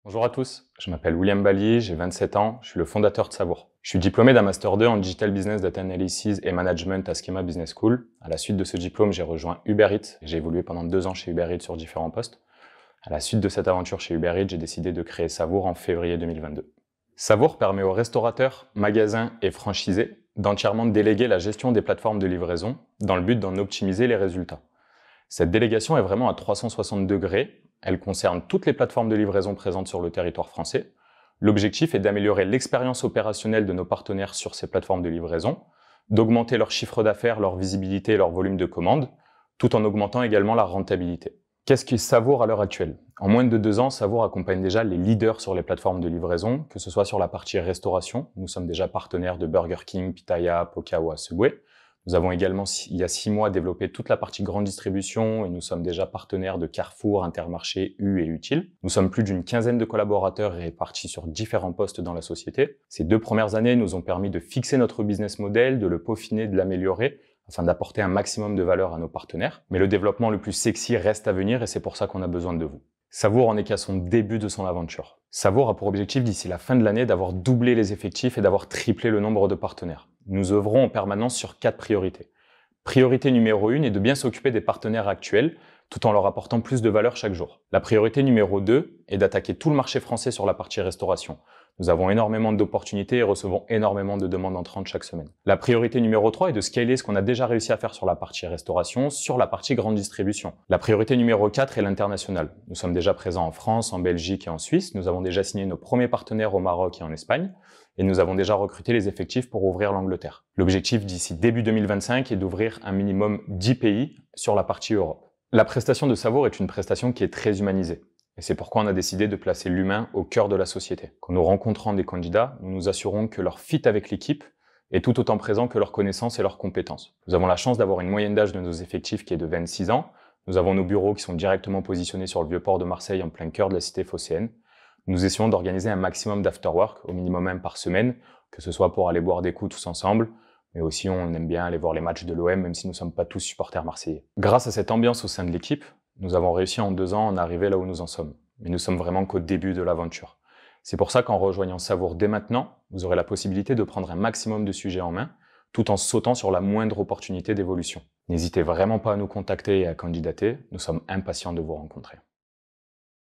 Bonjour à tous, je m'appelle William Bally, j'ai 27 ans, je suis le fondateur de Savour. Je suis diplômé d'un Master 2 en Digital Business Data Analysis et Management à Schema Business School. À la suite de ce diplôme, j'ai rejoint Uber Eats et j'ai évolué pendant 2 ans chez Uber Eats sur différents postes. À la suite de cette aventure chez Uber Eats, j'ai décidé de créer Savour en février 2022. Savour permet aux restaurateurs, magasins et franchisés d'entièrement déléguer la gestion des plateformes de livraison dans le but d'en optimiser les résultats. Cette délégation est vraiment à 360 degrés. Elle concerne toutes les plateformes de livraison présentes sur le territoire français. L'objectif est d'améliorer l'expérience opérationnelle de nos partenaires sur ces plateformes de livraison, d'augmenter leur chiffre d'affaires, leur visibilité et leur volume de commandes, tout en augmentant également la rentabilité. Qu'est-ce qui Savour à l'heure actuelle? En moins de 2 ans, Savour accompagne déjà les leaders sur les plateformes de livraison, que ce soit sur la partie restauration. Nous sommes déjà partenaires de Burger King, Pitaya, Pokawa, Subway. Nous avons également, il y a 6 mois, développé toute la partie grande distribution et nous sommes déjà partenaires de Carrefour, Intermarché, U et Utile. Nous sommes plus d'une quinzaine de collaborateurs répartis sur différents postes dans la société. Ces 2 premières années nous ont permis de fixer notre business model, de le peaufiner, de l'améliorer, afin d'apporter un maximum de valeur à nos partenaires. Mais le développement le plus sexy reste à venir et c'est pour ça qu'on a besoin de vous. Savour en est qu'à son début de son aventure. Savour a pour objectif d'ici la fin de l'année d'avoir doublé les effectifs et d'avoir triplé le nombre de partenaires. Nous œuvrons en permanence sur 4 priorités. Priorité numéro 1 est de bien s'occuper des partenaires actuels tout en leur apportant plus de valeur chaque jour. La priorité numéro 2 est d'attaquer tout le marché français sur la partie restauration. Nous avons énormément d'opportunités et recevons énormément de demandes entrantes chaque semaine. La priorité numéro 3 est de scaler ce qu'on a déjà réussi à faire sur la partie restauration, sur la partie grande distribution. La priorité numéro 4 est l'international. Nous sommes déjà présents en France, en Belgique et en Suisse. Nous avons déjà signé nos premiers partenaires au Maroc et en Espagne. Et nous avons déjà recruté les effectifs pour ouvrir l'Angleterre. L'objectif d'ici début 2025 est d'ouvrir un minimum 10 pays sur la partie Europe. La prestation de Savour est une prestation qui est très humanisée. Et c'est pourquoi on a décidé de placer l'humain au cœur de la société. Quand nous rencontrons des candidats, nous nous assurons que leur fit avec l'équipe est tout autant présent que leurs connaissances et leurs compétences. Nous avons la chance d'avoir une moyenne d'âge de nos effectifs qui est de 26 ans. Nous avons nos bureaux qui sont directement positionnés sur le vieux port de Marseille en plein cœur de la cité phocéenne. Nous essayons d'organiser un maximum d'afterwork, au minimum 1 par semaine, que ce soit pour aller boire des coups tous ensemble, mais aussi on aime bien aller voir les matchs de l'OM, même si nous ne sommes pas tous supporters marseillais. Grâce à cette ambiance au sein de l'équipe, nous avons réussi en 2 ans à en arriver là où nous en sommes. Mais nous sommes vraiment qu'au début de l'aventure. C'est pour ça qu'en rejoignant Savour dès maintenant, vous aurez la possibilité de prendre un maximum de sujets en main, tout en sautant sur la moindre opportunité d'évolution. N'hésitez vraiment pas à nous contacter et à candidater, nous sommes impatients de vous rencontrer.